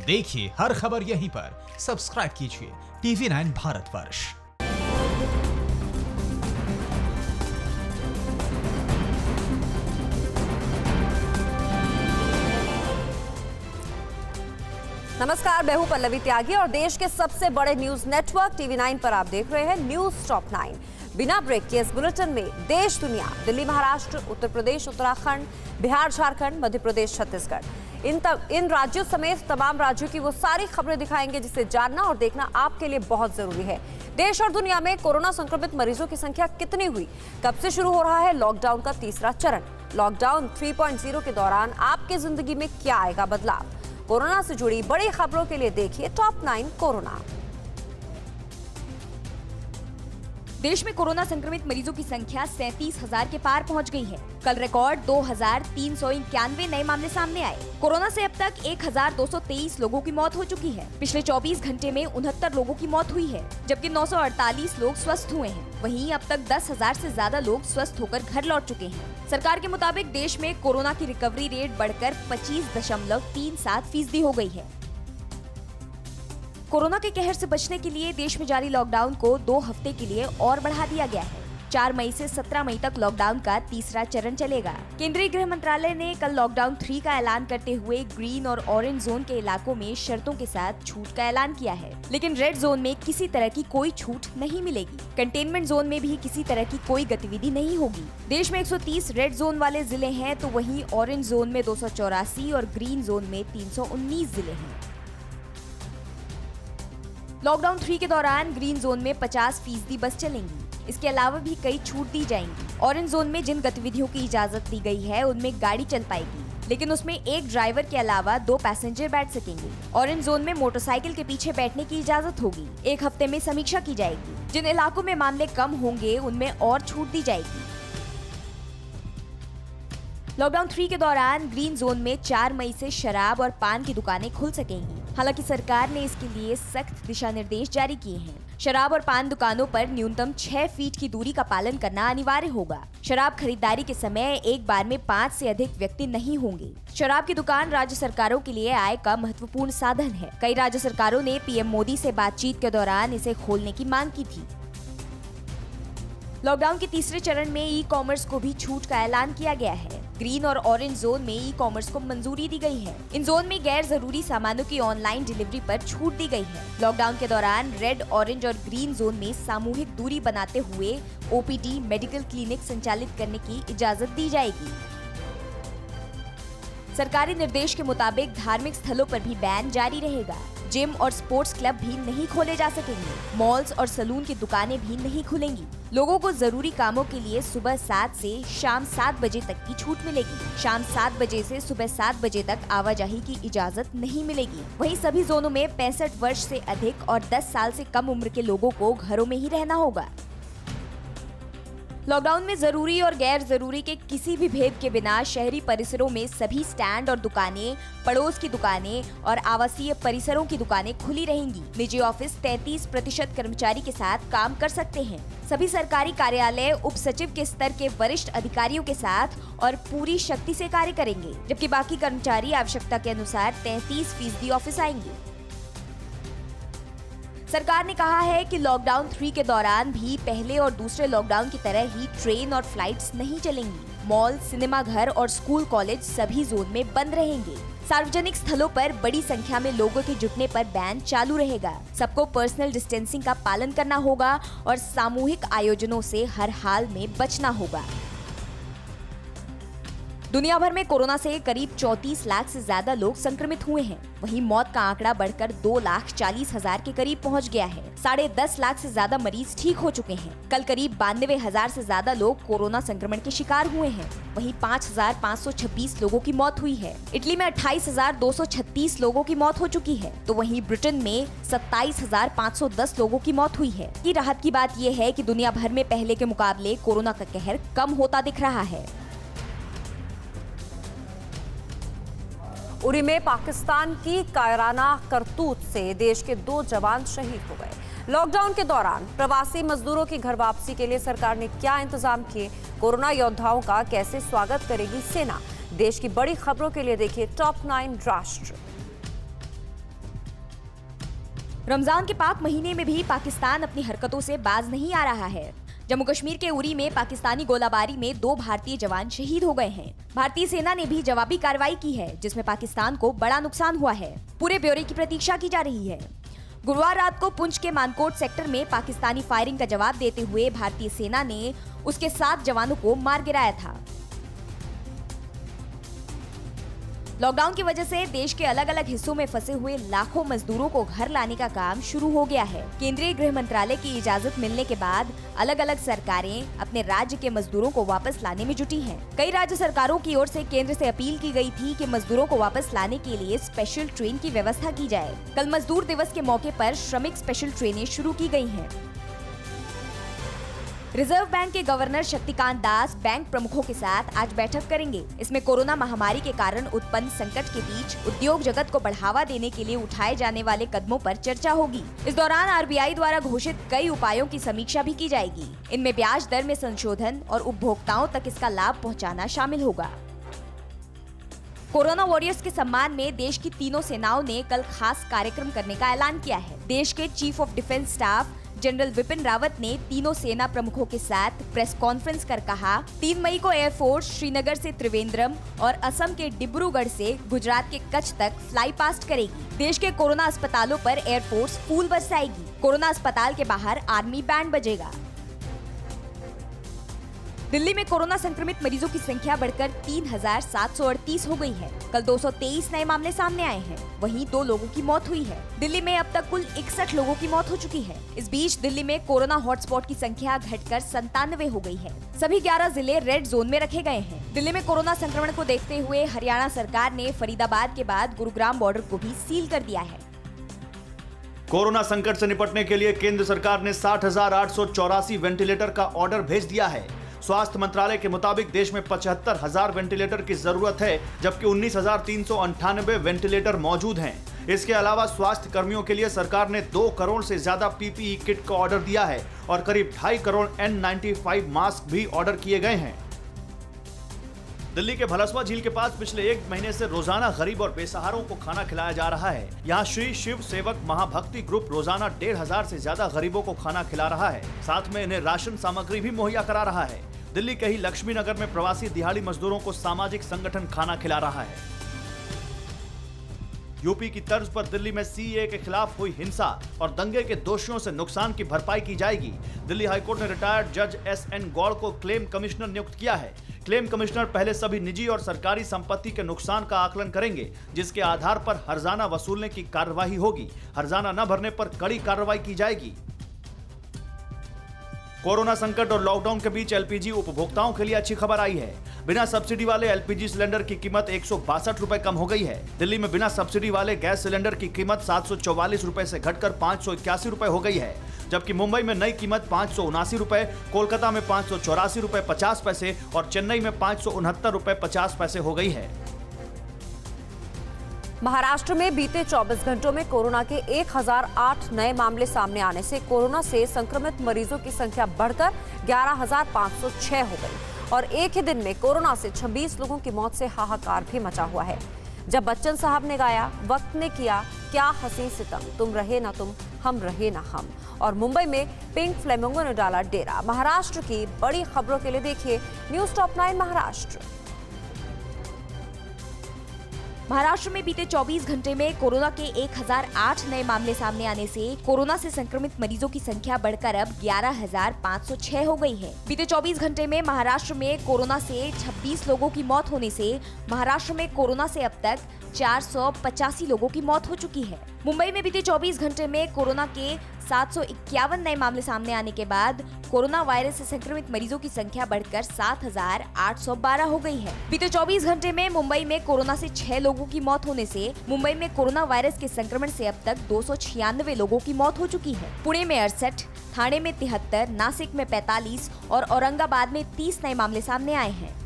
देखिए हर खबर यहीं पर। सब्सक्राइब कीजिए TV9 भारतवर्ष। नमस्कार, मैं हूं पल्लवी त्यागी और देश के सबसे बड़े न्यूज नेटवर्क TV9 पर आप देख रहे हैं न्यूज टॉप 9। बिना ब्रेक के इस बुलेटिन में देश दुनिया, दिल्ली, महाराष्ट्र, उत्तर प्रदेश, उत्तराखंड, बिहार, झारखंड, मध्य प्रदेश, छत्तीसगढ़, इन राज्यों समेत तमाम राज्यों की वो सारी खबरें दिखाएंगे जिसे जानना और देखना आपके लिए बहुत जरूरी है। देश और दुनिया में कोरोना संक्रमित मरीजों की संख्या कितनी हुई, कब से शुरू हो रहा है लॉकडाउन का तीसरा चरण, लॉकडाउन 3.0 के दौरान आपकी जिंदगी में क्या आएगा बदलाव। कोरोना से जुड़ी बड़ी खबरों के लिए देखिए टॉप 9 कोरोना। देश में कोरोना संक्रमित मरीजों की संख्या 37,000 के पार पहुंच गई है। कल रिकॉर्ड 2,391 नए मामले सामने आए। कोरोना से अब तक 1,223 लोगों की मौत हो चुकी है। पिछले 24 घंटे में 69 लोगों की मौत हुई है, जबकि 948 लोग स्वस्थ हुए हैं। वहीं अब तक 10,000 से ज्यादा लोग स्वस्थ होकर घर लौट चुके हैं। सरकार के मुताबिक देश में कोरोना की रिकवरी रेट बढ़कर 25.37% हो गई है। कोरोना के कहर से बचने के लिए देश में जारी लॉकडाउन को 2 हफ्ते के लिए और बढ़ा दिया गया है। 4 मई से 17 मई तक लॉकडाउन का तीसरा चरण चलेगा। केंद्रीय गृह मंत्रालय ने कल लॉकडाउन 3 का ऐलान करते हुए ग्रीन और ऑरेंज जोन के इलाकों में शर्तों के साथ छूट का ऐलान किया है, लेकिन रेड जोन में किसी तरह की कोई छूट नहीं मिलेगी। कंटेनमेंट जोन में भी किसी तरह की कोई गतिविधि नहीं होगी। देश में 130 रेड जोन वाले जिले हैं, तो वहीं ऑरेंज जोन में 284 और ग्रीन जोन में 319 जिले हैं। लॉकडाउन 3 के दौरान ग्रीन जोन में 50% बस चलेंगी। इसके अलावा भी कई छूट दी जाएंगी। ऑरेंज जोन में जिन गतिविधियों की इजाजत दी गई है उनमें गाड़ी चल पाएगी, लेकिन उसमें एक ड्राइवर के अलावा 2 पैसेंजर बैठ सकेंगे। ऑरेंज जोन में मोटरसाइकिल के पीछे बैठने की इजाजत होगी। 1 हफ्ते में समीक्षा की जाएगी। जिन इलाकों में मामले कम होंगे उनमें और छूट दी जाएगी। लॉकडाउन 3 के दौरान ग्रीन जोन में 4 मई से शराब और पान की दुकानें खुल सकेंगी। हालांकि सरकार ने इसके लिए सख्त दिशा निर्देश जारी किए हैं। शराब और पान दुकानों पर न्यूनतम 6 फीट की दूरी का पालन करना अनिवार्य होगा। शराब खरीदारी के समय एक बार में 5 से अधिक व्यक्ति नहीं होंगे। शराब की दुकान राज्य सरकारों के लिए आय का महत्वपूर्ण साधन है। कई राज्य सरकारों ने पीएम मोदी से बातचीत के दौरान इसे खोलने की मांग की थी। लॉकडाउन के तीसरे चरण में ई कॉमर्स को भी छूट का ऐलान किया गया है। ग्रीन और ऑरेंज जोन में ई कॉमर्स को मंजूरी दी गई है। इन जोन में गैर जरूरी सामानों की ऑनलाइन डिलीवरी पर छूट दी गई है। लॉकडाउन के दौरान रेड, ऑरेंज और ग्रीन जोन में सामूहिक दूरी बनाते हुए ओपीडी, मेडिकल क्लिनिक संचालित करने की इजाजत दी जाएगी। सरकारी निर्देश के मुताबिक धार्मिक स्थलों पर भी बैन जारी रहेगा। जिम और स्पोर्ट्स क्लब भी नहीं खोले जा सकेंगे। मॉल्स और सैलून की दुकानें भी नहीं खुलेंगी। लोगों को जरूरी कामों के लिए सुबह 7 से शाम 7 बजे तक की छूट मिलेगी। शाम 7 बजे से सुबह 7 बजे तक आवाजाही की इजाजत नहीं मिलेगी। वहीं सभी जोनों में 65 वर्ष से अधिक और 10 साल से कम उम्र के लोगों को घरों में ही रहना होगा। लॉकडाउन में जरूरी और गैर जरूरी के किसी भी भेद के बिना शहरी परिसरों में सभी स्टैंड और दुकानें, पड़ोस की दुकानें और आवासीय परिसरों की दुकानें खुली रहेंगी। निजी ऑफिस 33% कर्मचारी के साथ काम कर सकते हैं। सभी सरकारी कार्यालय उप सचिव के स्तर के वरिष्ठ अधिकारियों के साथ और पूरी शक्ति से कार्य करेंगे, जबकि बाकी कर्मचारी आवश्यकता के अनुसार 33% ऑफिस आएंगे। सरकार ने कहा है कि लॉकडाउन 3 के दौरान भी पहले और दूसरे लॉकडाउन की तरह ही ट्रेन और फ्लाइट्स नहीं चलेंगी। मॉल, सिनेमा घर और स्कूल, कॉलेज सभी जोन में बंद रहेंगे। सार्वजनिक स्थलों पर बड़ी संख्या में लोगों के जुटने पर बैन चालू रहेगा। सबको पर्सनल डिस्टेंसिंग का पालन करना होगा और सामूहिक आयोजनों से हर हाल में बचना होगा। दुनिया भर में कोरोना से करीब 34 लाख से ज्यादा लोग संक्रमित हुए हैं। वहीं मौत का आंकड़ा बढ़कर 2,40,000 के करीब पहुंच गया है। 10.5 लाख से ज्यादा मरीज ठीक हो चुके हैं। कल करीब 92,000 से ज्यादा लोग कोरोना संक्रमण के शिकार हुए हैं। वहीं 5,526 लोगों की मौत हुई है। इटली में 28,236 लोगों की मौत हो चुकी है, तो वहीं ब्रिटेन में 27,510 लोगों की मौत हुई है। की राहत की बात यह है कि दुनिया भर में पहले के मुकाबले कोरोना का कहर कम होता दिख रहा है। उरी में पाकिस्तान की कायराना करतूत से देश के 2 जवान शहीद हो गए। लॉकडाउन के दौरान प्रवासी मजदूरों की घर वापसी के लिए सरकार ने क्या इंतजाम किए, कोरोना योद्धाओं का कैसे स्वागत करेगी सेना। देश की बड़ी खबरों के लिए देखिए टॉप 9 राष्ट्र। रमजान के पाक महीने में भी पाकिस्तान अपनी हरकतों से बाज नहीं आ रहा है। जम्मू कश्मीर के उरी में पाकिस्तानी गोलाबारी में 2 भारतीय जवान शहीद हो गए हैं। भारतीय सेना ने भी जवाबी कार्रवाई की है, जिसमें पाकिस्तान को बड़ा नुकसान हुआ है। पूरे ब्यौरे की प्रतीक्षा की जा रही है। गुरुवार रात को पुंछ के मानकोट सेक्टर में पाकिस्तानी फायरिंग का जवाब देते हुए भारतीय सेना ने उसके 7 जवानों को मार गिराया था। लॉकडाउन की वजह से देश के अलग अलग हिस्सों में फंसे हुए लाखों मजदूरों को घर लाने का काम शुरू हो गया है। केंद्रीय गृह मंत्रालय की इजाजत मिलने के बाद अलग अलग सरकारें अपने राज्य के मजदूरों को वापस लाने में जुटी हैं। कई राज्य सरकारों की ओर से केंद्र से अपील की गई थी कि मजदूरों को वापस लाने के लिए स्पेशल ट्रेन की व्यवस्था की जाए। कल मजदूर दिवस के मौके पर श्रमिक स्पेशल ट्रेनें शुरू की गयी है। रिजर्व बैंक के गवर्नर शक्तिकांत दास बैंक प्रमुखों के साथ आज बैठक करेंगे। इसमें कोरोना महामारी के कारण उत्पन्न संकट के बीच उद्योग जगत को बढ़ावा देने के लिए उठाए जाने वाले कदमों पर चर्चा होगी। इस दौरान आरबीआई द्वारा घोषित कई उपायों की समीक्षा भी की जाएगी। इनमें ब्याज दर में संशोधन और उपभोक्ताओं तक इसका लाभ पहुँचाना शामिल होगा। कोरोना वॉरियर्स के सम्मान में देश की तीनों सेनाओं ने कल खास कार्यक्रम करने का ऐलान किया है। देश के chief of defence staff general Vipin Rawat ने तीनों सेना प्रमुखों के साथ प्रेस कॉन्फ्रेंस कर कहा, 3 मई को एयरफोर्स श्रीनगर से त्रिवेंद्रम और असम के डिब्रूगढ़ से गुजरात के कच्छ तक फ्लाई पास्ट करेगी। देश के कोरोना अस्पतालों पर एयरफोर्स फूल बरसाएगी। कोरोना अस्पताल के बाहर आर्मी बैंड बजेगा। दिल्ली में कोरोना संक्रमित मरीजों की संख्या बढ़कर 3,738 हो गई है। कल 223 नए मामले सामने आए हैं। वहीं 2 लोगों की मौत हुई है। दिल्ली में अब तक कुल 61 लोगों की मौत हो चुकी है। इस बीच दिल्ली में कोरोना हॉटस्पॉट की संख्या घटकर 97 हो गई है। सभी 11 जिले रेड जोन में रखे गए हैं। दिल्ली में कोरोना संक्रमण को देखते हुए हरियाणा सरकार ने फरीदाबाद के बाद गुरुग्राम बॉर्डर को भी सील कर दिया है। कोरोना संकट से निपटने के लिए केंद्र सरकार ने 60,884 वेंटिलेटर का ऑर्डर भेज दिया है। स्वास्थ्य मंत्रालय के मुताबिक देश में 75,000 वेंटिलेटर की जरूरत है, जबकि 19,398 वेंटिलेटर मौजूद हैं। इसके अलावा स्वास्थ्य कर्मियों के लिए सरकार ने 2 करोड़ से ज्यादा पीपीई किट का ऑर्डर दिया है और करीब 2.5 करोड़ N95 मास्क भी ऑर्डर किए गए हैं। दिल्ली के भलसवा झील के पास पिछले 1 महीने से रोजाना गरीब और बेसहारों को खाना खिलाया जा रहा है। यहाँ श्री शिव सेवक महाभक्ति ग्रुप रोजाना 1,500 से ज्यादा गरीबों को खाना खिला रहा है। साथ में इन्हें राशन सामग्री भी मुहैया करा रहा है। दिल्ली के ही लक्ष्मी नगर में प्रवासी दिहाड़ी मजदूरों को सामाजिक संगठन खाना खिला रहा है। यूपी की तर्ज पर दिल्ली में सीएए के खिलाफ हुई हिंसा और दंगे के दोषियों से नुकसान की भरपाई की जाएगी। दिल्ली हाईकोर्ट ने रिटायर्ड जज SN गौड़ को क्लेम कमिश्नर नियुक्त किया है। क्लेम कमिश्नर पहले सभी निजी और सरकारी संपत्ति के नुकसान का आकलन करेंगे, जिसके आधार पर हर्जाना वसूलने की कार्यवाही होगी। हर्जाना न भरने पर कड़ी कार्रवाई की जाएगी। कोरोना संकट और लॉकडाउन के बीच एलपीजी उपभोक्ताओं के लिए अच्छी खबर आई है। बिना सब्सिडी वाले एलपीजी सिलेंडर की कीमत 162 रुपए कम हो गई है। दिल्ली में बिना सब्सिडी वाले गैस सिलेंडर की कीमत 744 रुपए से घटकर 581 रुपए हो गई है, जबकि मुंबई में नई कीमत 579 रुपए, कोलकाता में 584 रुपए 50 पैसे और चेन्नई में 569 रुपए 50 पैसे हो गई है। महाराष्ट्र में बीते 24 घंटों में कोरोना के 1008 नए मामले सामने आने से कोरोना से संक्रमित मरीजों की संख्या बढ़कर 11,506 हो गई और एक ही दिन में कोरोना से 26 लोगों की मौत से हाहाकार भी मचा हुआ है। जब बच्चन साहब ने गाया, वक्त ने किया क्या हसी सितम, तुम रहे ना तुम, हम रहे ना हम, और मुंबई में पिंक फ्लेमिंगो ने डाला डेरा। महाराष्ट्र की बड़ी खबरों के लिए देखिए न्यूज़ टॉप 9 महाराष्ट्र। महाराष्ट्र में बीते 24 घंटे में कोरोना के 1008 नए मामले सामने आने से कोरोना से संक्रमित मरीजों की संख्या बढ़कर अब 11,506 हो गई है। बीते 24 घंटे में महाराष्ट्र में कोरोना से 26 लोगों की मौत होने से महाराष्ट्र में कोरोना से अब तक 485 लोगों की मौत हो चुकी है। मुंबई में बीते 24 घंटे में कोरोना के 751 नए मामले सामने आने के बाद कोरोना वायरस से संक्रमित मरीजों की संख्या बढ़कर 7,812 हो गई है। बीते 24 घंटे में मुंबई में कोरोना से 6 लोगों की मौत होने से मुंबई में कोरोना वायरस के संक्रमण से अब तक 296 लोगों की मौत हो चुकी है। पुणे में 68, ठाणे में 73, नासिक में 45 और औरंगाबाद में 30 नए मामले सामने आए हैं।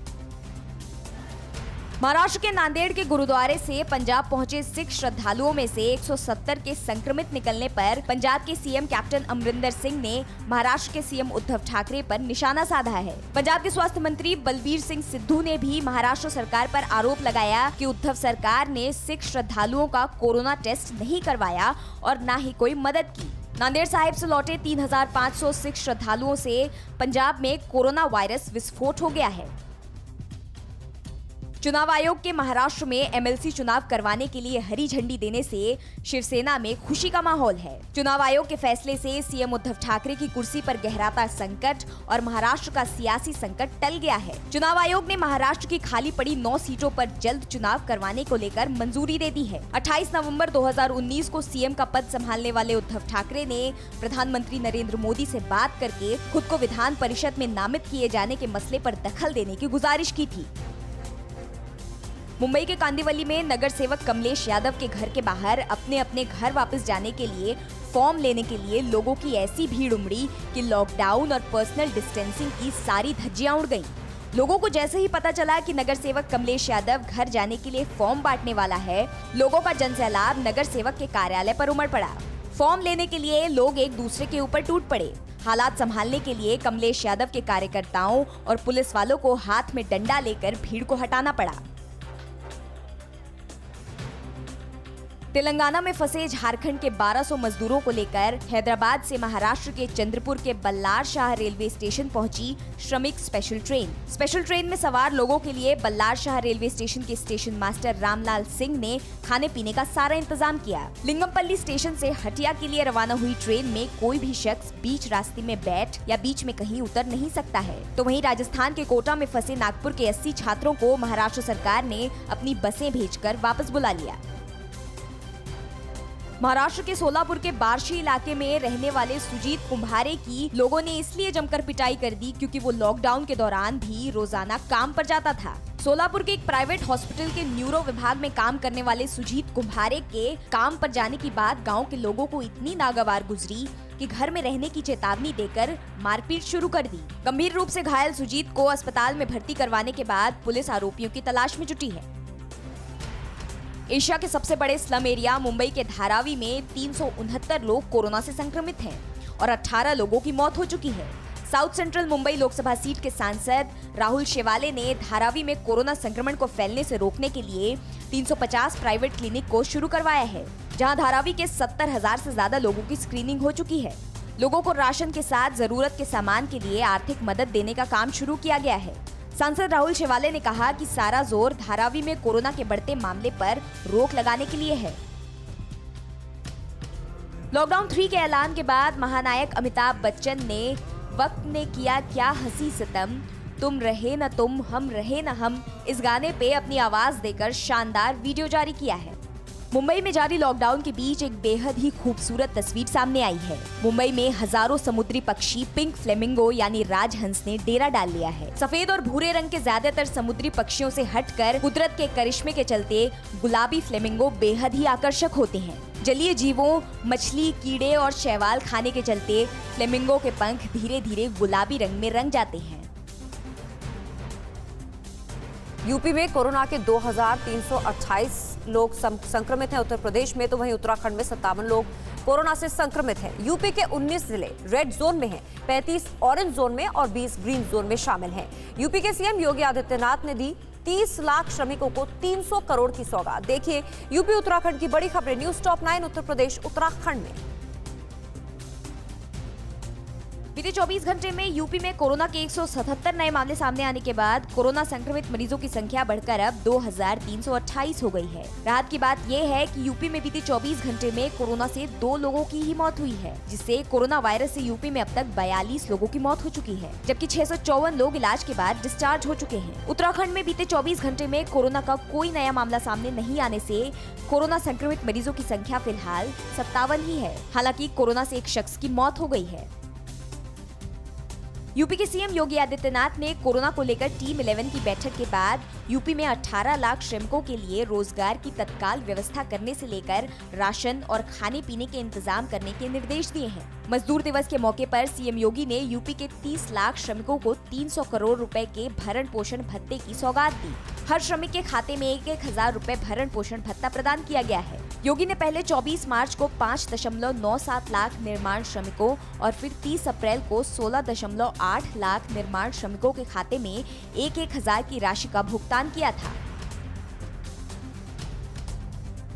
महाराष्ट्र के नांदेड़ के गुरुद्वारे से पंजाब पहुंचे सिख श्रद्धालुओं में से 170 के संक्रमित निकलने पर पंजाब के सीएम कैप्टन अमरिंदर सिंह ने महाराष्ट्र के सीएम उद्धव ठाकरे पर निशाना साधा है। पंजाब के स्वास्थ्य मंत्री बलबीर सिंह सिद्धू ने भी महाराष्ट्र सरकार पर आरोप लगाया कि उद्धव सरकार ने सिख श्रद्धालुओं का कोरोना टेस्ट नहीं करवाया और न ही कोई मदद की। नांदेड़ साहिब से लौटे 3500 सिख श्रद्धालुओं से पंजाब में कोरोना वायरस विस्फोट हो गया है। चुनाव आयोग के महाराष्ट्र में एमएलसी चुनाव करवाने के लिए हरी झंडी देने से शिवसेना में खुशी का माहौल है। चुनाव आयोग के फैसले से सीएम उद्धव ठाकरे की कुर्सी पर गहराता संकट और महाराष्ट्र का सियासी संकट टल गया है। चुनाव आयोग ने महाराष्ट्र की खाली पड़ी 9 सीटों पर जल्द चुनाव करवाने को लेकर मंजूरी दे दी है। 28 नवंबर 2019 को सीएम का पद संभालने वाले उद्धव ठाकरे ने प्रधानमंत्री नरेंद्र मोदी से बात करके खुद को विधान परिषद में नामित किए जाने के मसले पर दखल देने की गुजारिश की थी। मुंबई के कांदिवली में नगर सेवक कमलेश यादव के घर के बाहर अपने अपने घर वापस जाने के लिए फॉर्म लेने के लिए लोगों की ऐसी भीड़ उमड़ी कि लॉकडाउन और पर्सनल डिस्टेंसिंग की सारी धज्जियां उड़ गईं। लोगों को जैसे ही पता चला कि नगर सेवक कमलेश यादव घर जाने के लिए फॉर्म बांटने वाला है, लोगों का जनसैलाब नगर सेवक के कार्यालय पर उमड़ पड़ा। फॉर्म लेने के लिए लोग एक दूसरे के ऊपर टूट पड़े। हालात संभालने के लिए कमलेश यादव के कार्यकर्ताओं और पुलिस वालों को हाथ में डंडा लेकर भीड़ को हटाना पड़ा। तेलंगाना में फंसे झारखंड के 1200 मजदूरों को लेकर हैदराबाद से महाराष्ट्र के चंद्रपुर के बल्लार शाह रेलवे स्टेशन पहुंची श्रमिक स्पेशल ट्रेन। स्पेशल ट्रेन में सवार लोगों के लिए बल्लार शाह रेलवे स्टेशन के स्टेशन मास्टर रामलाल सिंह ने खाने पीने का सारा इंतजाम किया। लिंगमपल्ली स्टेशन से हटिया के लिए रवाना हुई ट्रेन में कोई भी शख्स बीच रास्ते में बैठ या बीच में कहीं उतर नहीं सकता है। तो वहीं राजस्थान के कोटा में फंसे नागपुर के 80 छात्रों को महाराष्ट्र सरकार ने अपनी बसें भेजकर वापस बुला लिया। महाराष्ट्र के सोलापुर के बार्शी इलाके में रहने वाले सुजीत कुम्हारे की लोगों ने इसलिए जमकर पिटाई कर दी क्योंकि वो लॉकडाउन के दौरान भी रोजाना काम पर जाता था। सोलापुर के एक प्राइवेट हॉस्पिटल के न्यूरो विभाग में काम करने वाले सुजीत कुम्हारे के काम पर जाने की बात गांव के लोगों को इतनी नागवार गुजरी कि घर में रहने की चेतावनी देकर मारपीट शुरू कर दी। गंभीर रूप से घायल सुजीत को अस्पताल में भर्ती करवाने के बाद पुलिस आरोपियों की तलाश में जुटी है। एशिया के सबसे बड़े स्लम एरिया मुंबई के धारावी में 369 लोग कोरोना से संक्रमित हैं और 18 लोगों की मौत हो चुकी है। South central Mumbai Lok Sabha seat के सांसद राहुल शेवाले ने धारावी में कोरोना संक्रमण को फैलने से रोकने के लिए 350 प्राइवेट क्लिनिक को शुरू करवाया है, जहां धारावी के 70,000 से ज्यादा लोगों की स्क्रीनिंग हो चुकी है। लोगों को राशन के साथ जरूरत के सामान के लिए आर्थिक मदद देने का काम शुरू किया गया है। सांसद राहुल शेवाले ने कहा कि सारा जोर धारावी में कोरोना के बढ़ते मामले पर रोक लगाने के लिए है। लॉकडाउन 3 के ऐलान के बाद महानायक अमिताभ बच्चन ने वक्त ने किया क्या हंसी सितम, तुम रहे न तुम, हम रहे न हम, इस गाने पे अपनी आवाज देकर शानदार वीडियो जारी किया है। मुंबई में जारी लॉकडाउन के बीच एक बेहद ही खूबसूरत तस्वीर सामने आई है। मुंबई में हजारों समुद्री पक्षी पिंक फ्लेमिंगो यानी राजहंस ने डेरा डाल लिया है। सफेद और भूरे रंग के ज्यादातर समुद्री पक्षियों से हटकर कुदरत के करिश्मे के चलते गुलाबी फ्लेमिंगो बेहद ही आकर्षक होते हैं। जलीय जीवों, मछली, कीड़े और शैवाल खाने के चलते फ्लेमिंगो के पंख धीरे धीरे गुलाबी रंग में रंग जाते हैं। यूपी में कोरोना के 2328 लोग संक्रमित हैं। उत्तर प्रदेश में तो वहीं उत्तराखंड में 57 लोग कोरोना से संक्रमित हैं। यूपी के 19 जिले रेड जोन में हैं, 35 ऑरेंज जोन में और 20 ग्रीन जोन में शामिल हैं। यूपी के सीएम योगी आदित्यनाथ ने दी 30 लाख श्रमिकों को 300 करोड़ की सौगात। देखिए यूपी उत्तराखंड की बड़ी खबरें न्यूज टॉप 9 उत्तर प्रदेश उत्तराखंड में। बीते 24 घंटे में यूपी में कोरोना के 177 नए मामले सामने आने के बाद कोरोना संक्रमित मरीजों की संख्या बढ़कर अब 2328 हो गई है। राहत की बात यह है कि यूपी में बीते 24 घंटे में कोरोना से 2 लोगों की ही मौत हुई है, जिससे कोरोना वायरस से यूपी में अब तक 42 लोगों की मौत हो चुकी है, जबकि 654 लोग इलाज के बाद डिस्चार्ज हो चुके हैं। उत्तराखंड में बीते 24 घंटे में कोरोना का कोई नया मामला सामने नहीं आने से कोरोना संक्रमित मरीजों की संख्या फिलहाल 57 ही है। हालांकि कोरोना से एक शख्स की मौत हो गई है। यूपी के सीएम योगी आदित्यनाथ ने कोरोना को लेकर टीम 11 की बैठक के बाद यूपी में 18 लाख श्रमिकों के लिए रोजगार की तत्काल व्यवस्था करने से लेकर राशन और खाने पीने के इंतजाम करने के निर्देश दिए हैं। मजदूर दिवस के मौके पर सीएम योगी ने यूपी के 30 लाख श्रमिकों को 300 करोड़ रुपए के भरण पोषण भत्ते की सौगात दी। हर श्रमिक के खाते में 1,000 रुपए भरण पोषण भत्ता प्रदान किया गया है। योगी ने पहले 24 मार्च को 5.97 लाख निर्माण श्रमिकों और फिर 30 अप्रैल को 16.8 लाख निर्माण श्रमिकों के खाते में 1,000 की राशि का भुगतान किया था।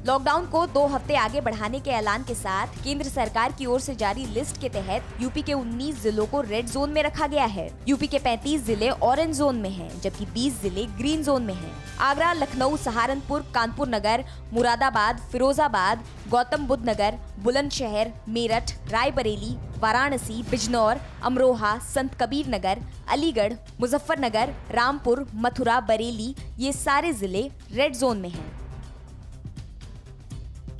लॉकडाउन को 2 हफ्ते आगे बढ़ाने के ऐलान के साथ केंद्र सरकार की ओर से जारी लिस्ट के तहत यूपी के 19 जिलों को रेड जोन में रखा गया है। यूपी के 35 जिले ऑरेंज जोन में हैं, जबकि 20 जिले ग्रीन जोन में हैं। आगरा, लखनऊ, सहारनपुर, कानपुर नगर, मुरादाबाद, फिरोजाबाद, गौतम बुद्ध नगर, बुलंदशहर, मेरठ, रायबरेली, वाराणसी, बिजनौर, अमरोहा, संत कबीर नगर, अलीगढ़, मुजफ्फरनगर, रामपुर, मथुरा, बरेली, ये सारे जिले रेड जोन में हैं।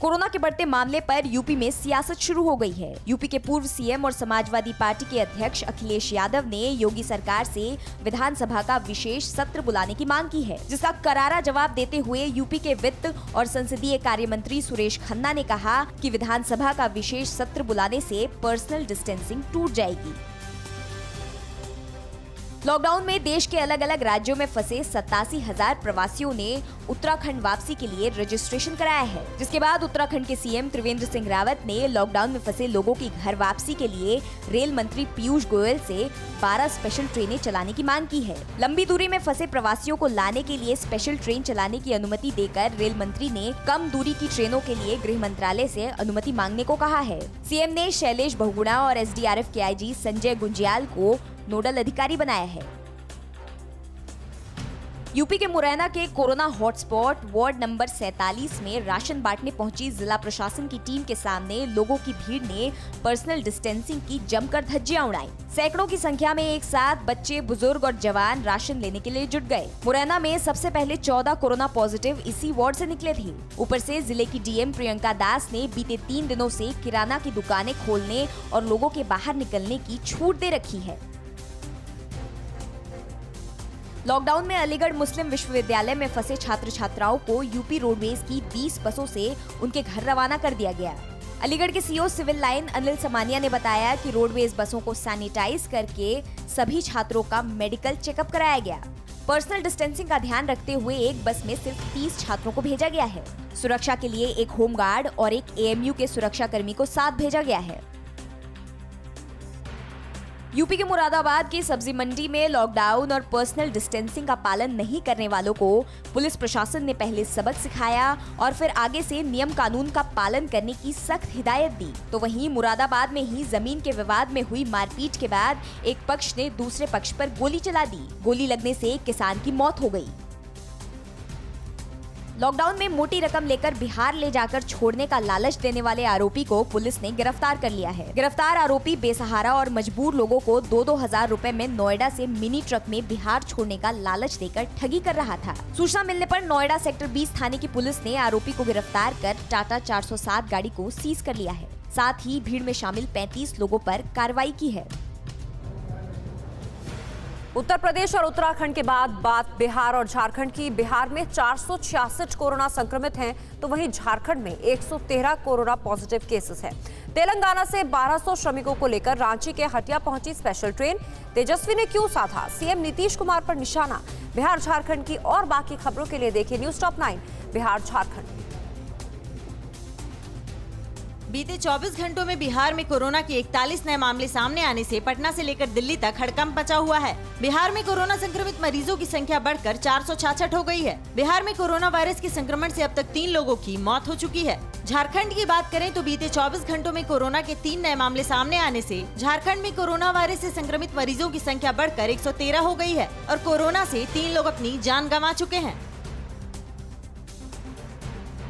कोरोना के बढ़ते मामले पर यूपी में सियासत शुरू हो गई है। यूपी के पूर्व सीएम और समाजवादी पार्टी के अध्यक्ष अखिलेश यादव ने योगी सरकार से विधानसभा का विशेष सत्र बुलाने की मांग की है, जिसका करारा जवाब देते हुए यूपी के वित्त और संसदीय कार्य मंत्री सुरेश खन्ना ने कहा कि विधानसभा का विशेष सत्र बुलाने से पर्सनल डिस्टेंसिंग टूट जाएगी। लॉकडाउन में देश के अलग अलग राज्यों में फंसे 87,000 प्रवासियों ने उत्तराखंड वापसी के लिए रजिस्ट्रेशन कराया है, जिसके बाद उत्तराखंड के सीएम त्रिवेंद्र सिंह रावत ने लॉकडाउन में फंसे लोगों की घर वापसी के लिए रेल मंत्री पीयूष गोयल से 12 स्पेशल ट्रेनें चलाने की मांग की है। लंबी दूरी में फंसे प्रवासियों को लाने के लिए स्पेशल ट्रेन चलाने की अनुमति देकर रेल मंत्री ने कम दूरी की ट्रेनों के लिए गृह मंत्रालय से अनुमति मांगने को कहा है। सीएम ने शैलेश बहुगुणा और एसडीआरएफ के आईजी संजय गुंजियाल को नोडल अधिकारी बनाया है। यूपी के मुरैना के कोरोना हॉटस्पॉट वार्ड नंबर 47 में राशन बांटने पहुंची जिला प्रशासन की टीम के सामने लोगों की भीड़ ने पर्सनल डिस्टेंसिंग की जमकर धज्जियां उड़ाई। सैकड़ों की संख्या में एक साथ बच्चे, बुजुर्ग और जवान राशन लेने के लिए जुट गए। मुरैना में सबसे पहले 14 कोरोना पॉजिटिव इसी वार्ड से निकले थे। ऊपर से जिले की डीएम प्रियंका दास ने बीते 3 दिनों से किराना की दुकानें खोलने और लोगों के बाहर निकलने की छूट दे रखी है। लॉकडाउन में अलीगढ़ मुस्लिम विश्वविद्यालय में फंसे छात्र छात्राओं को यूपी रोडवेज की 20 बसों से उनके घर रवाना कर दिया गया। अलीगढ़ के सीईओ सिविल लाइन अनिल समानिया ने बताया कि रोडवेज बसों को सैनिटाइज करके सभी छात्रों का मेडिकल चेकअप कराया गया। पर्सनल डिस्टेंसिंग का ध्यान रखते हुए एक बस में सिर्फ 30 छात्रों को भेजा गया है। सुरक्षा के लिए एक होमगार्ड और एक एएमयू के सुरक्षा कर्मी को साथ भेजा गया है। यूपी के मुरादाबाद की सब्जी मंडी में लॉकडाउन और पर्सनल डिस्टेंसिंग का पालन नहीं करने वालों को पुलिस प्रशासन ने पहले सबक सिखाया और फिर आगे से नियम कानून का पालन करने की सख्त हिदायत दी। तो वहीं मुरादाबाद में ही जमीन के विवाद में हुई मारपीट के बाद एक पक्ष ने दूसरे पक्ष पर गोली चला दी। गोली लगने से एक किसान की मौत हो गई। लॉकडाउन में मोटी रकम लेकर बिहार ले जाकर छोड़ने का लालच देने वाले आरोपी को पुलिस ने गिरफ्तार कर लिया है। गिरफ्तार आरोपी बेसहारा और मजबूर लोगों को 2-2 हजार रुपए में नोएडा से मिनी ट्रक में बिहार छोड़ने का लालच देकर ठगी कर रहा था। सूचना मिलने पर नोएडा सेक्टर 20 थाने की पुलिस ने आरोपी को गिरफ्तार कर टाटा 407 गाड़ी को सीज कर लिया है। साथ ही भीड़ में शामिल 35 लोगों पर कार्रवाई की है। उत्तर प्रदेश और उत्तराखंड के बाद बात बिहार और झारखंड की। बिहार में 466 कोरोना संक्रमित हैं, तो वहीं झारखंड में 113 कोरोना पॉजिटिव केसेस हैं। तेलंगाना से 1200 श्रमिकों को लेकर रांची के हटिया पहुंची स्पेशल ट्रेन। तेजस्वी ने क्यों साधा सीएम नीतीश कुमार पर निशाना? बिहार झारखंड की और बाकी खबरों के लिए देखिए न्यूज टॉप 9 बिहार झारखंड। बीते 24 घंटों में बिहार में कोरोना के 41 नए मामले सामने आने से पटना से लेकर दिल्ली तक हड़कंप मचा हुआ है। बिहार में कोरोना संक्रमित मरीजों की संख्या बढ़कर 466 हो गई है। बिहार में कोरोना वायरस के संक्रमण से अब तक 3 लोगों की मौत हो चुकी है। झारखंड की बात करें तो बीते 24 घंटों में कोरोना के 3 नए मामले सामने आने से झारखंड में कोरोना वायरस से संक्रमित मरीजों की संख्या बढ़कर 113 हो गई है और कोरोना से 3 लोग अपनी जान गंवा चुके हैं।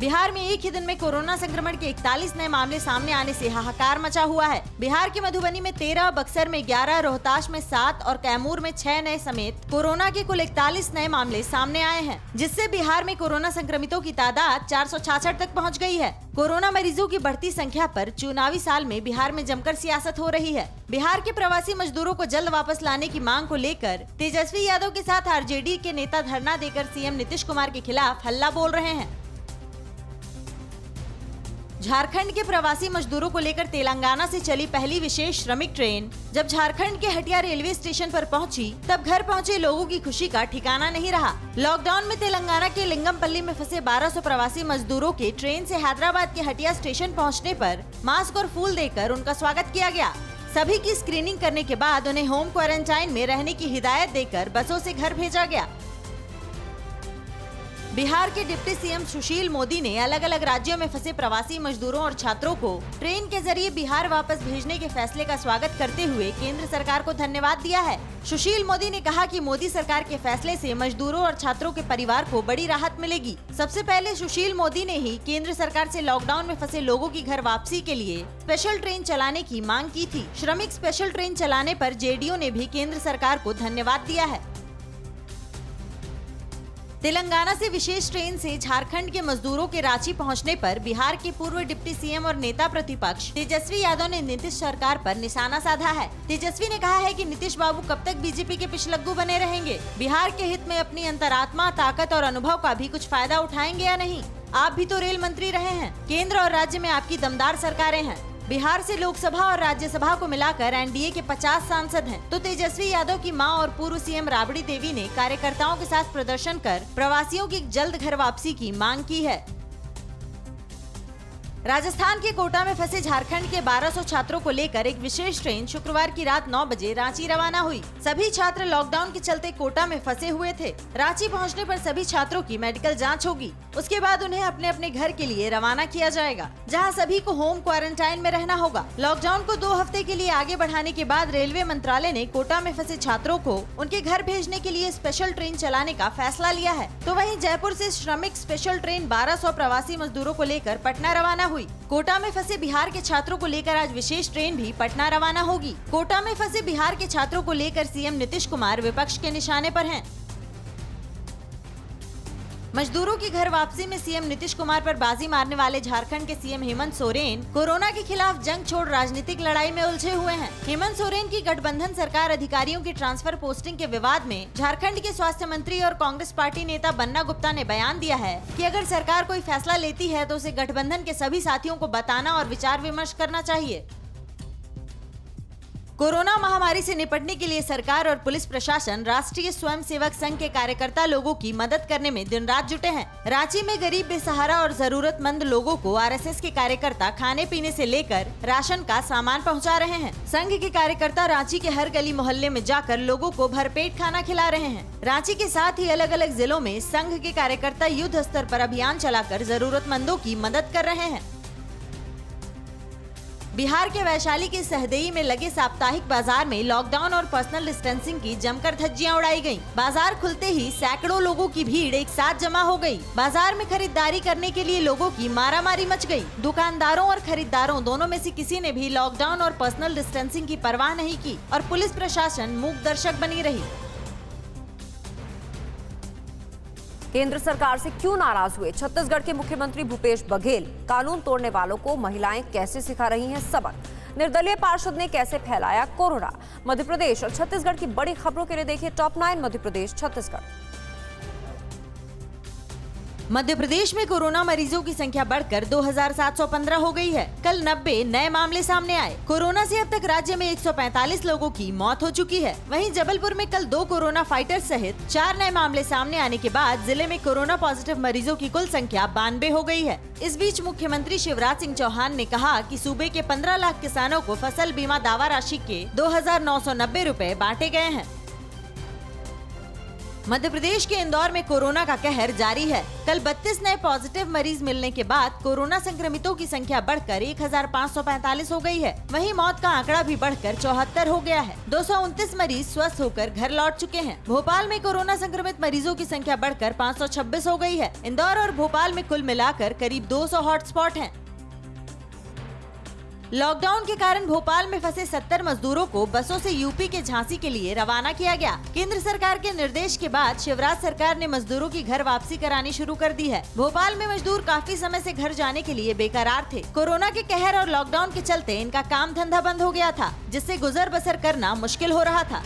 बिहार में एक ही दिन में कोरोना संक्रमण के 41 नए मामले सामने आने से हाहाकार मचा हुआ है। बिहार के मधुबनी में 13, बक्सर में 11, रोहतास में 7 और कैमूर में 6 नए समेत कोरोना के कुल 41 नए मामले सामने आए हैं, जिससे बिहार में कोरोना संक्रमितों की तादाद 466 तक पहुंच गई है। कोरोना मरीजों की बढ़ती संख्या पर चुनावी साल में बिहार में जमकर सियासत हो रही है। बिहार के प्रवासी मजदूरों को जल्द वापस लाने की मांग को लेकर तेजस्वी यादव के साथ आरजेडी के नेता धरना देकर सीएम नीतीश कुमार के खिलाफ हल्ला बोल रहे हैं। झारखंड के प्रवासी मजदूरों को लेकर तेलंगाना से चली पहली विशेष श्रमिक ट्रेन जब झारखंड के हटिया रेलवे स्टेशन पर पहुंची, तब घर पहुंचे लोगों की खुशी का ठिकाना नहीं रहा। लॉकडाउन में तेलंगाना के लिंगमपल्ली में फंसे 1200 प्रवासी मजदूरों के ट्रेन से हैदराबाद के हटिया स्टेशन पहुँचने पर मास्क और फूल देकर उनका स्वागत किया गया। सभी की स्क्रीनिंग करने के बाद उन्हें होम क्वारंटाइन में रहने की हिदायत देकर बसों से घर भेजा गया। बिहार के डिप्टी सीएम सुशील मोदी ने अलग अलग राज्यों में फंसे प्रवासी मजदूरों और छात्रों को ट्रेन के जरिए बिहार वापस भेजने के फैसले का स्वागत करते हुए केंद्र सरकार को धन्यवाद दिया है। सुशील मोदी ने कहा कि मोदी सरकार के फैसले से मजदूरों और छात्रों के परिवार को बड़ी राहत मिलेगी। सबसे पहले सुशील मोदी ने ही केंद्र सरकार से लॉकडाउन में फंसे लोगों की घर वापसी के लिए स्पेशल ट्रेन चलाने की मांग की थी। श्रमिक स्पेशल ट्रेन चलाने पर जेडीयू ने भी केंद्र सरकार को धन्यवाद दिया है। तेलंगाना से विशेष ट्रेन से झारखंड के मजदूरों के रांची पहुंचने पर बिहार के पूर्व डिप्टी सीएम और नेता प्रतिपक्ष तेजस्वी यादव ने नीतीश सरकार पर निशाना साधा है। तेजस्वी ने कहा है कि नीतीश बाबू कब तक बीजेपी के पिछलग्गू बने रहेंगे, बिहार के हित में अपनी अंतरात्मा, ताकत और अनुभव का भी कुछ फायदा उठाएंगे या नहीं। आप भी तो रेल मंत्री रहे हैं, केंद्र और राज्य में आपकी दमदार सरकारें हैं। बिहार से लोकसभा और राज्यसभा को मिलाकर एनडीए के 50 सांसद हैं। तो तेजस्वी यादव की मां और पूर्व सीएम राबड़ी देवी ने कार्यकर्ताओं के साथ प्रदर्शन कर प्रवासियों की जल्द घर वापसी की मांग की है। राजस्थान के कोटा में फंसे झारखंड के 1200 छात्रों को लेकर एक विशेष ट्रेन शुक्रवार की रात 9 बजे रांची रवाना हुई। सभी छात्र लॉकडाउन के चलते कोटा में फंसे हुए थे। रांची पहुंचने पर सभी छात्रों की मेडिकल जांच होगी। उसके बाद उन्हें अपने अपने घर के लिए रवाना किया जाएगा, जहां सभी को होम क्वारंटाइन में रहना होगा। लॉकडाउन को 2 हफ्ते के लिए आगे बढ़ाने के बाद रेलवे मंत्रालय ने कोटा में फंसे छात्रों को उनके घर भेजने के लिए स्पेशल ट्रेन चलाने का फैसला लिया है। तो वहीं जयपुर से श्रमिक स्पेशल ट्रेन 1200 प्रवासी मजदूरों को लेकर पटना रवाना हुई। कोटा में फंसे बिहार के छात्रों को लेकर आज विशेष ट्रेन भी पटना रवाना होगी। कोटा में फंसे बिहार के छात्रों को लेकर सीएम नीतीश कुमार विपक्ष के निशाने पर हैं। मजदूरों की घर वापसी में सीएम नीतीश कुमार पर बाजी मारने वाले झारखंड के सीएम हेमंत सोरेन कोरोना के खिलाफ जंग छोड़ राजनीतिक लड़ाई में उलझे हुए हैं। हेमंत सोरेन की गठबंधन सरकार अधिकारियों की ट्रांसफर पोस्टिंग के विवाद में झारखंड के स्वास्थ्य मंत्री और कांग्रेस पार्टी नेता बन्ना गुप्ता ने बयान दिया है कि अगर सरकार कोई फैसला लेती है तो उसे गठबंधन के सभी साथियों को बताना और विचार विमर्श करना चाहिए। कोरोना महामारी से निपटने के लिए सरकार और पुलिस प्रशासन राष्ट्रीय स्वयंसेवक संघ के कार्यकर्ता लोगों की मदद करने में दिन रात जुटे हैं। रांची में गरीब, बेसहारा और जरूरतमंद लोगों को आरएसएस के कार्यकर्ता खाने पीने से लेकर राशन का सामान पहुंचा रहे हैं। संघ के कार्यकर्ता रांची के हर गली मोहल्ले में जाकर लोगों को भरपेट खाना खिला रहे हैं। रांची के साथ ही अलग अलग जिलों में संघ के कार्यकर्ता युद्ध स्तर पर अभियान चलाकर जरूरतमंदों की मदद कर रहे हैं। बिहार के वैशाली के सहदेई में लगे साप्ताहिक बाजार में लॉकडाउन और पर्सनल डिस्टेंसिंग की जमकर धज्जियां उड़ाई गईं। बाजार खुलते ही सैकड़ों लोगों की भीड़ एक साथ जमा हो गई। बाजार में खरीदारी करने के लिए लोगों की मारामारी मच गई। दुकानदारों और खरीदारों दोनों में से किसी ने भी लॉकडाउन और पर्सनल डिस्टेंसिंग की परवाह नहीं की और पुलिस प्रशासन मूक दर्शक बनी रही। केंद्र सरकार से क्यों नाराज हुए छत्तीसगढ़ के मुख्यमंत्री भूपेश बघेल? कानून तोड़ने वालों को महिलाएं कैसे सिखा रही हैं सबक? निर्दलीय पार्षद ने कैसे फैलाया कोरोना? मध्य प्रदेश और छत्तीसगढ़ की बड़ी खबरों के लिए देखिए टॉप 9 मध्य प्रदेश छत्तीसगढ़। मध्य प्रदेश में कोरोना मरीजों की संख्या बढ़कर 2715 हो गई है। कल 90 नए मामले सामने आए। कोरोना से अब तक राज्य में 145 लोगों की मौत हो चुकी है। वहीं जबलपुर में कल 2 कोरोना फाइटर्स सहित 4 नए मामले सामने आने के बाद जिले में कोरोना पॉजिटिव मरीजों की कुल संख्या 92 हो गई है। इस बीच मुख्यमंत्री शिवराज सिंह चौहान ने कहा कि सूबे के 15 लाख किसानों को फसल बीमा दावा राशि के 2990 रुपए बांटे गए हैं। मध्य प्रदेश के इंदौर में कोरोना का कहर जारी है। कल 32 नए पॉजिटिव मरीज मिलने के बाद कोरोना संक्रमितों की संख्या बढ़कर 1545 हो गई है। वहीं मौत का आंकड़ा भी बढ़कर 74 हो गया है। 229 मरीज स्वस्थ होकर घर लौट चुके हैं। भोपाल में कोरोना संक्रमित मरीजों की संख्या बढ़कर 526 हो गई है। इंदौर और भोपाल में कुल मिलाकर करीब 200 हॉटस्पॉट हैं। लॉकडाउन के कारण भोपाल में फंसे 70 मजदूरों को बसों से यूपी के झांसी के लिए रवाना किया गया। केंद्र सरकार के निर्देश के बाद शिवराज सरकार ने मजदूरों की घर वापसी करानी शुरू कर दी है। भोपाल में मजदूर काफी समय से घर जाने के लिए बेकरार थे। कोरोना के कहर और लॉकडाउन के चलते इनका काम धंधा बंद हो गया था, जिससे गुजर बसर करना मुश्किल हो रहा था।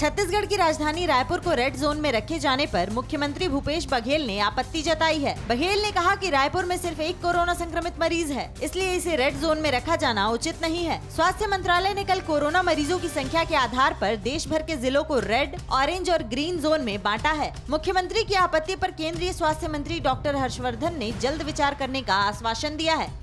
छत्तीसगढ़ की राजधानी रायपुर को रेड जोन में रखे जाने पर मुख्यमंत्री भूपेश बघेल ने आपत्ति जताई है। बघेल ने कहा कि रायपुर में सिर्फ एक कोरोना संक्रमित मरीज है, इसलिए इसे रेड जोन में रखा जाना उचित नहीं है। स्वास्थ्य मंत्रालय ने कल कोरोना मरीजों की संख्या के आधार पर देश भर के जिलों को रेड, ऑरेंज और ग्रीन जोन में बांटा है। मुख्यमंत्री की आपत्ति पर केंद्रीय स्वास्थ्य मंत्री डॉक्टर हर्षवर्धन ने जल्द विचार करने का आश्वासन दिया है।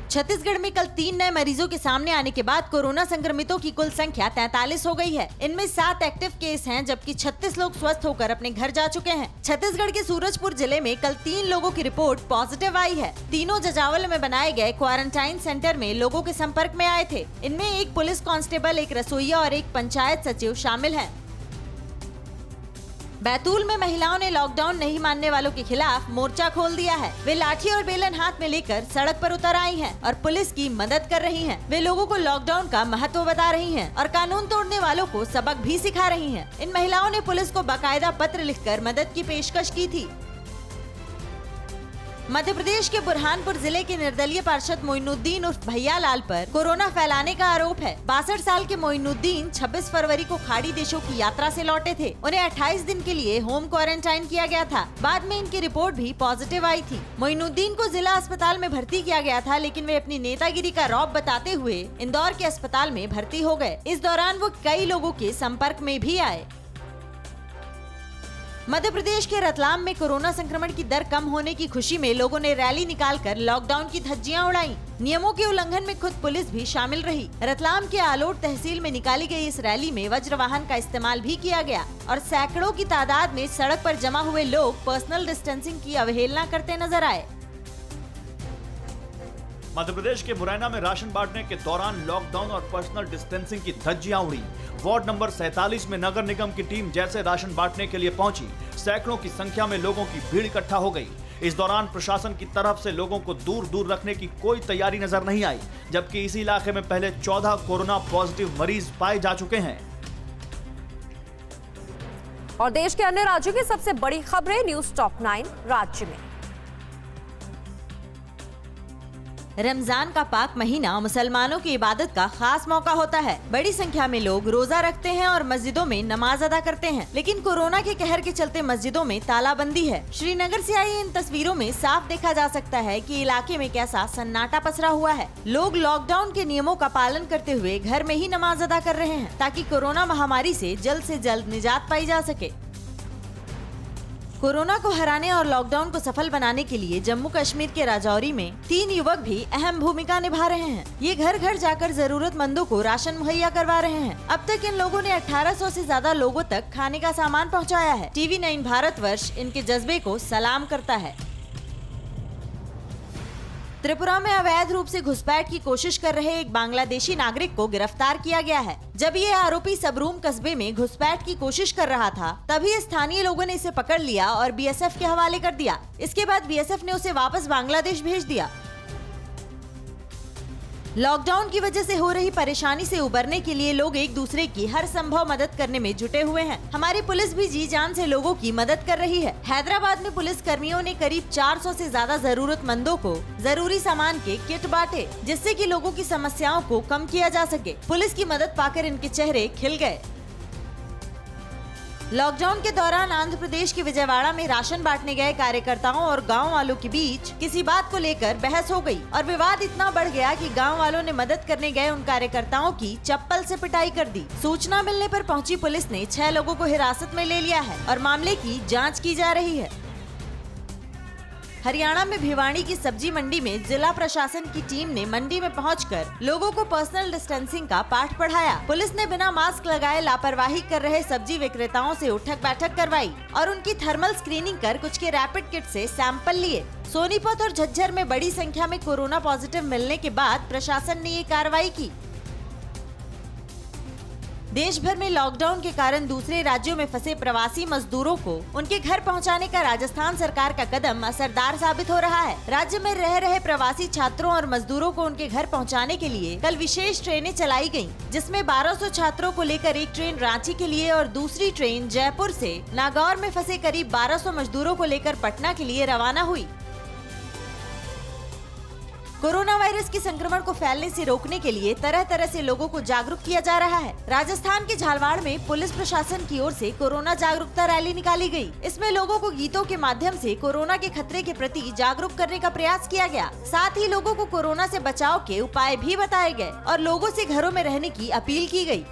छत्तीसगढ़ में कल 3 नए मरीजों के सामने आने के बाद कोरोना संक्रमितों की कुल संख्या 43 हो गई है। इनमें 7 एक्टिव केस हैं, जबकि 36 लोग स्वस्थ होकर अपने घर जा चुके हैं। छत्तीसगढ़ के सूरजपुर जिले में कल 3 लोगों की रिपोर्ट पॉजिटिव आई है। तीनों जजावल में बनाए गए क्वारंटाइन सेंटर में लोगों के संपर्क में आए थे। इनमें एक पुलिस कांस्टेबल, एक रसोइया और एक पंचायत सचिव शामिल हैं। बैतूल में महिलाओं ने लॉकडाउन नहीं मानने वालों के खिलाफ मोर्चा खोल दिया है। वे लाठी और बेलन हाथ में लेकर सड़क पर उतर आई हैं और पुलिस की मदद कर रही हैं। वे लोगों को लॉकडाउन का महत्व बता रही हैं और कानून तोड़ने वालों को सबक भी सिखा रही हैं। इन महिलाओं ने पुलिस को बाकायदा पत्र लिखकर मदद की पेशकश की थी। मध्य प्रदेश के बुरहानपुर जिले के निर्दलीय पार्षद मोइनुद्दीन उर्फ भैया लाल पर कोरोना फैलाने का आरोप है। 62 साल के मोइनुद्दीन 26 फरवरी को खाड़ी देशों की यात्रा से लौटे थे। उन्हें 28 दिन के लिए होम क्वारंटाइन किया गया था। बाद में इनकी रिपोर्ट भी पॉजिटिव आई थी। मोइनुद्दीन को जिला अस्पताल में भर्ती किया गया था, लेकिन वे अपनी नेतागिरी का रौब बताते हुए इंदौर के अस्पताल में भर्ती हो गए। इस दौरान वो कई लोगों के संपर्क में भी आए। मध्य प्रदेश के रतलाम में कोरोना संक्रमण की दर कम होने की खुशी में लोगों ने रैली निकालकर लॉकडाउन की धज्जियां उड़ाई। नियमों के उल्लंघन में खुद पुलिस भी शामिल रही। रतलाम के आलोट तहसील में निकाली गई इस रैली में वज्र वाहन का इस्तेमाल भी किया गया और सैकड़ों की तादाद में सड़क पर जमा हुए लोग पर्सनल डिस्टेंसिंग की अवहेलना करते नजर आए। मध्य प्रदेश के मुरैना में राशन बांटने के दौरान लॉकडाउन और पर्सनल डिस्टेंसिंग की धज्जियां उड़ी। वार्ड नंबर 47 में नगर निगम की टीम जैसे राशन बांटने के लिए पहुंची, सैकड़ों की संख्या में लोगों की भीड़ इकट्ठा हो गई। इस दौरान प्रशासन की तरफ से लोगों को दूर दूर रखने की कोई तैयारी नजर नहीं आई, जबकि इसी इलाके में पहले 14 कोरोना पॉजिटिव मरीज पाए जा चुके हैं। और देश के अन्य राज्यों की सबसे बड़ी खबरें न्यूज टॉप 9 राज्य में। रमजान का पाक महीना मुसलमानों की इबादत का खास मौका होता है। बड़ी संख्या में लोग रोजा रखते हैं और मस्जिदों में नमाज अदा करते हैं, लेकिन कोरोना के कहर के चलते मस्जिदों में तालाबंदी है। श्रीनगर से आई इन तस्वीरों में साफ देखा जा सकता है कि इलाके में कैसा सन्नाटा पसरा हुआ है। लोग लॉकडाउन के नियमों का पालन करते हुए घर में ही नमाज अदा कर रहे हैं, ताकि कोरोना महामारी से जल्द निजात पाई जा सके। कोरोना को हराने और लॉकडाउन को सफल बनाने के लिए जम्मू कश्मीर के राजौरी में 3 युवक भी अहम भूमिका निभा रहे हैं। ये घर घर जाकर जरूरतमंदों को राशन मुहैया करवा रहे हैं। अब तक इन लोगों ने 1800 से ज्यादा लोगों तक खाने का सामान पहुंचाया है। टीवी 9 भारतवर्ष इनके जज्बे को सलाम करता है। त्रिपुरा में अवैध रूप से घुसपैठ की कोशिश कर रहे एक बांग्लादेशी नागरिक को गिरफ्तार किया गया है। जब ये आरोपी सबरूम कस्बे में घुसपैठ की कोशिश कर रहा था, तभी स्थानीय लोगों ने इसे पकड़ लिया और बीएसएफ के हवाले कर दिया। इसके बाद बीएसएफ ने उसे वापस बांग्लादेश भेज दिया। लॉकडाउन की वजह से हो रही परेशानी से उबरने के लिए लोग एक दूसरे की हर संभव मदद करने में जुटे हुए हैं। हमारी पुलिस भी जी जान से लोगों की मदद कर रही है। हैदराबाद में पुलिस कर्मियों ने करीब 400 से ज्यादा जरूरतमंदों को जरूरी सामान के किट बांटे, जिससे कि लोगों की समस्याओं को कम किया जा सके। पुलिस की मदद पाकर इनके चेहरे खिल गए। लॉकडाउन के दौरान आंध्र प्रदेश के विजयवाड़ा में राशन बांटने गए कार्यकर्ताओं और गांव वालों के बीच किसी बात को लेकर बहस हो गई और विवाद इतना बढ़ गया कि गांव वालों ने मदद करने गए उन कार्यकर्ताओं की चप्पल से पिटाई कर दी। सूचना मिलने पर पहुंची पुलिस ने 6 लोगों को हिरासत में ले लिया है और मामले की जांच की जा रही है। हरियाणा में भिवाड़ी की सब्जी मंडी में जिला प्रशासन की टीम ने मंडी में पहुंचकर लोगों को पर्सनल डिस्टेंसिंग का पाठ पढ़ाया। पुलिस ने बिना मास्क लगाए लापरवाही कर रहे सब्जी विक्रेताओं से उठक बैठक करवाई और उनकी थर्मल स्क्रीनिंग कर कुछ के रैपिड किट से सैंपल लिए। सोनीपत और झज्जर में बड़ी संख्या में कोरोना पॉजिटिव मिलने के बाद प्रशासन ने ये कार्रवाई की। देश भर में लॉकडाउन के कारण दूसरे राज्यों में फंसे प्रवासी मजदूरों को उनके घर पहुंचाने का राजस्थान सरकार का कदम असरदार साबित हो रहा है। राज्य में रह रहे प्रवासी छात्रों और मजदूरों को उनके घर पहुंचाने के लिए कल विशेष ट्रेनें चलाई गयी, जिसमें 1200 छात्रों को लेकर एक ट्रेन रांची के लिए और दूसरी ट्रेन जयपुर से नागौर में फंसे करीब 1200 मजदूरों को लेकर पटना के लिए रवाना हुई। कोरोना वायरस के संक्रमण को फैलने से रोकने के लिए तरह तरह से लोगों को जागरूक किया जा रहा है। राजस्थान के झालवाड़ में पुलिस प्रशासन की ओर से कोरोना जागरूकता रैली निकाली गई। इसमें लोगों को गीतों के माध्यम से कोरोना के खतरे के प्रति जागरूक करने का प्रयास किया गया। साथ ही लोगों को कोरोना से बचाव के उपाय भी बताए गए और लोगों से घरों में रहने की अपील की गई।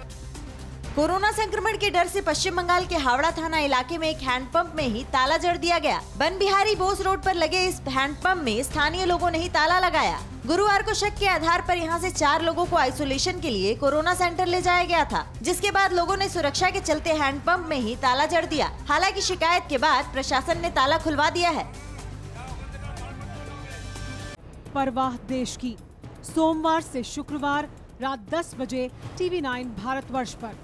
कोरोना संक्रमण के डर से पश्चिम बंगाल के हावड़ा थाना इलाके में एक हैंडपंप में ही ताला जड़ दिया गया। बन बिहारी बोस रोड पर लगे इस हैंडपंप में स्थानीय लोगों ने ही ताला लगाया। गुरुवार को शक के आधार पर यहां से 4 लोगों को आइसोलेशन के लिए कोरोना सेंटर ले जाया गया था, जिसके बाद लोगों ने सुरक्षा के चलते हैंडपंप में ही ताला जड़ दिया। हालांकि शिकायत के बाद प्रशासन ने ताला खुलवा दिया है। परवाह देश की, सोमवार से शुक्रवार रात 10 बजे TV9 भारतवर्ष पर।